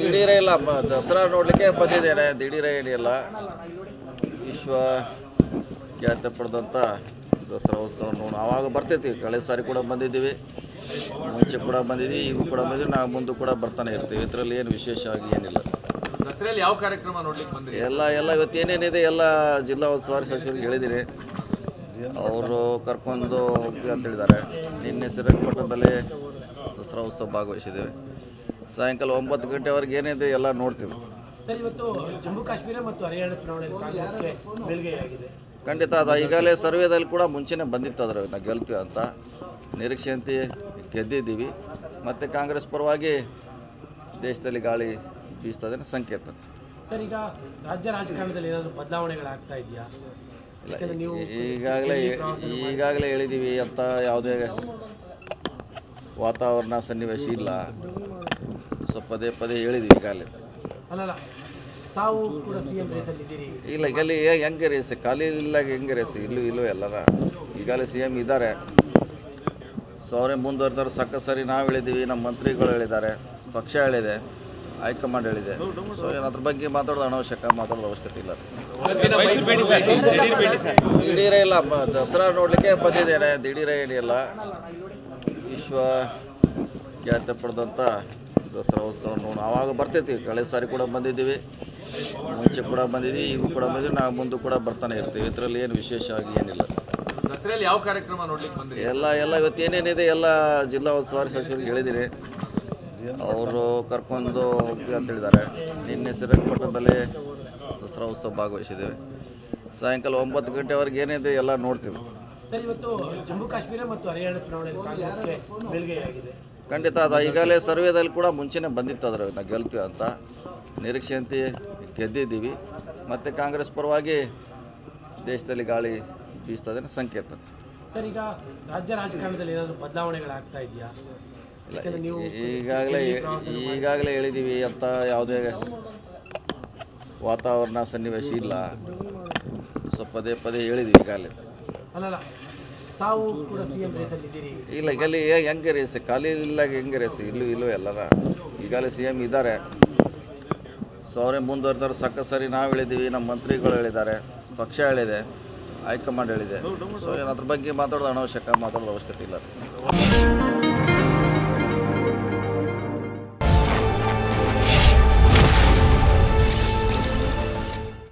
ದಿಢೀರ ಇಲ್ಲ, ದಸರಾ ನೋಡ್ಲಿಕ್ಕೆ ಬಂದಿದ್ದೇನೆ. ದಿಢೀರ ಏನಿಲ್ಲ, ವಿಶ್ವ ಖ್ಯಾತಿ ಪಡೆದಂಥ ದಸರಾ ಉತ್ಸವ ನೋಡು. ಆವಾಗ ಬರ್ತಿರ್ತೀವಿ, ಕಳೆದ ಸಾರಿ ಕೂಡ ಬಂದಿದ್ದೀವಿ, ಮುಂಚೆ ಕೂಡ ಬಂದಿದ್ದೀವಿ, ಈಗ ಕೂಡ ಬಂದಿದ್ದೀವಿ, ನಾವು ಮುಂದೆ ಕೂಡ ಬರ್ತಾನೆ ಇರ್ತೀವಿ. ಇದರಲ್ಲಿ ಏನು ವಿಶೇಷವಾಗಿ ಏನಿಲ್ಲ. ದಸರೆಯಲ್ಲಿ ಯಾವ ಕಾರ್ಯಕ್ರಮ ನೋಡ್ಲಿಕ್ಕೆ ಬಂದ್ರಿ? ಎಲ್ಲ ಇವತ್ತು ಏನೇನಿದೆ ಎಲ್ಲ ಜಿಲ್ಲಾ ಉಸ್ತುವಾರಿ ಸಚಿವರಿಗೆ ಹೇಳಿದ್ದೀನಿ, ಅವರು ಕರ್ಕೊಂಡು ಹೋಗಿ ಅಂತ ಹೇಳಿದ್ದಾರೆ. ನಿನ್ನೆ ಶ್ರೀರಂಗಪಟ್ಟಣದಲ್ಲಿ ದಸರಾ ಉತ್ಸವ ಭಾಗವಹಿಸಿದ್ದೇವೆ. ಸಾಯಂಕಾಲ 9 ಗಂಟೆವರೆಗೆ ಏನಿದೆ ಎಲ್ಲ ನೋಡ್ತೀವಿ. ಸರ್, ಇವತ್ತು ಜಮ್ಮು ಕಾಶ್ಮೀರ ಮತ್ತು ಹರಿಯಾಣ ಚುನಾವಣೆಯಲ್ಲಿ ಕಾಂಗ್ರೆಸ್ಗೆ ಮೇಲ್ಗೈಯಾಗಿದೆ. ಖಂಡಿತ ಅದು ಈಗಾಗಲೇ ಸರ್ವೇದಲ್ಲಿ ಕೂಡ ಮುಂಚೆನೇ ಬಂದಿತ್ತು, ಅದ್ರ ನಾವು ಗೆಲ್ತೀವಿ ಅಂತ ನಿರೀಕ್ಷೆಯಂತೆ ಗೆದ್ದಿದ್ದೀವಿ. ಮತ್ತು ಕಾಂಗ್ರೆಸ್ ಪರವಾಗಿ ದೇಶದಲ್ಲಿ ಗಾಳಿ ಬೀಸ್ತದೆ ಸಂಕೇತ. ಸರ್, ಈಗ ರಾಜ್ಯ ರಾಜಕಾರಣದಲ್ಲಿ ಏನಾದರೂ ಬದಲಾವಣೆಗಳಾಗ್ತಾ ಇದೆಯಾ? ಈಗಾಗಲೇ ಹೇಳಿದ್ದೀವಿ ಅಂತ ಯಾವುದೇ ವಾತಾವರಣ ಸನ್ನಿವೇಶ ಇಲ್ಲ. ಪದೇ ಪದೇ ಹೇಳಿದ್ದೀವಿ ಈಗಾಗಲೇ. ಅಲ್ಲ, ತಾವು ಕೂಡ ಸಿಎಂ ರೇಸಲ್ಲಿದ್ದೀರಿ. ಇಲ್ಲ, ಇಲ್ಲಿ ಹೆಂಗೆ ರೇಸ್ ಖಾಲಿ ಇಲ್ಲ, ಹೆಂಗೆ ರೇಸ್ ಇಲ್ಲೂ ಎಲ್ಲರ ಈಗಾಗಲೇ CM ಇದ್ದಾರೆ. ಸೊ ಅವರೇ ಮುಂದುವರೆದಾರೆ. ಸರಿ ನಾವು ಹೇಳಿದ್ದೀವಿ, ನಮ್ಮ ಮಂತ್ರಿಗಳು ಹೇಳಿದ್ದಾರೆ, ಪಕ್ಷ ಹೇಳಿದೆ, ಹೈಕಮಾಂಡ್ ಹೇಳಿದೆ. ಸೊ ಅದ್ರ ಬಗ್ಗೆ ಮಾತಾಡೋದು ಅವಶ್ಯಕತೆ ಇಲ್ಲ. ದಿಢೀರ ಇಲ್ಲ, ದಸರಾ ನೋಡ್ಲಿಕ್ಕೆ ಬಂದಿದ್ದೇನೆ. ದಿಢೀರ ಏನಿಲ್ಲ, ವಿಶ್ವ ಖ್ಯಾತಿ ಪಡೆದಂಥ ದಸರಾ ಉತ್ಸವ ನೋಡು. ಆವಾಗ ಬರ್ತಿರ್ತೀವಿ, ಕಳೆದ ಸಾರಿ ಕೂಡ ಬಂದಿದ್ದೀವಿ, ಮುಂಚೆ ಕೂಡ ಬಂದಿದ್ದೀವಿ, ಈಗ ಕೂಡ ಬಂದಿದ್ದೀವಿ, ನಾವು ಮುಂದೆ ಕೂಡ ಬರ್ತಾನೆ ಇರ್ತೀವಿ. ಇದರಲ್ಲಿ ಏನು ವಿಶೇಷವಾಗಿ ಏನಿಲ್ಲ. ದಸರೆಯಲ್ಲಿ ಯಾವ ಕಾರ್ಯಕ್ರಮ ನೋಡ್ಲಿಕ್ಕೆ ಬಂದ್ರಿ? ಎಲ್ಲ ಇವತ್ತು ಏನೇನಿದೆ ಎಲ್ಲ ಜಿಲ್ಲಾ ಉಸ್ತುವಾರಿ ಸಚಿವರಿಗೆ ಹೇಳಿದ್ದೀನಿ, ಅವರು ಕರ್ಕೊಂಡು ಹೋಗಿ ಅಂತ ಹೇಳಿದ್ದಾರೆ. ನಿನ್ನೆ ಶ್ರೀರಂಗಪಟ್ಟಣದಲ್ಲಿ ದಸರಾ ಉತ್ಸವ ಭಾಗವಹಿಸಿದ್ದೇವೆ. ಸಾಯಂಕಾಲ 9 ಗಂಟೆವರೆಗೆ ಏನಿದೆ ಎಲ್ಲ ನೋಡ್ತೀವಿ. ಸರ್, ಇವತ್ತು ಜಮ್ಮು ಕಾಶ್ಮೀರ ಮತ್ತು ಹರಿಯಾಣ ಚುನಾವಣೆಯಲ್ಲಿ ಕಾಂಗ್ರೆಸ್ಗೆ ಮೇಲ್ಗೈಯಾಗಿದೆ. ಖಂಡಿತ ಅದು ಈಗಾಗಲೇ ಸರ್ವೇದಲ್ಲಿ ಕೂಡ ಮುಂಚೆನೇ ಬಂದಿತ್ತು, ಅದ್ರ ನಾವು ಗೆಲ್ತೀವಿ ಅಂತ ನಿರೀಕ್ಷೆಯಂತೆ ಗೆದ್ದಿದ್ದೀವಿ. ಮತ್ತು ಕಾಂಗ್ರೆಸ್ ಪರವಾಗಿ ದೇಶದಲ್ಲಿ ಗಾಳಿ ಬೀಸ್ತದೆ ಸಂಕೇತ. ಸರ್, ಈಗ ರಾಜ್ಯ ರಾಜಕಾರಣದಲ್ಲಿ ಏನಾದರೂ ಬದಲಾವಣೆಗಳಾಗ್ತಾ ಇದೆಯಾ? ಈಗಾಗಲೇ ಹೇಳಿದ್ದೀವಿ ಅಂತ ಯಾವುದೇ ವಾತಾವರಣ ಸನ್ನಿವೇಶ ಇಲ್ಲ. ಪದೇ ಪದೇ ಹೇಳಿದ್ದೀವಿ ಈಗಾಗಲೇ. ಅಲ್ಲ, ತಾವು ಕೂಡ ಸಿಎಂ ರೇಸಲ್ಲಿದ್ದೀರಿ. ಇಲ್ಲ, ಹೆಂಗೆ ರೇಸ್ ಖಾಲಿ ಇಲ್ಲ, ಹೆಂಗೆ ರೇಸ್ ಇಲ್ಲೂ ಎಲ್ಲರ ಈಗಾಗಲೇ CM ಇದ್ದಾರೆ. ಸೊ ಅವರೇ ಮುಂದುವರೆದಾರೆ. ಸರಿ ನಾವು ಹೇಳಿದ್ದೀವಿ, ನಮ್ಮ ಮಂತ್ರಿಗಳು ಹೇಳಿದ್ದಾರೆ, ಪಕ್ಷ ಹೇಳಿದೆ, ಹೈಕಮಾಂಡ್ ಹೇಳಿದೆ. ಸೊ ಅದ್ರ ಬಗ್ಗೆ ಮಾತಾಡೋದು ಅವಶ್ಯಕತೆ ಇಲ್ಲ.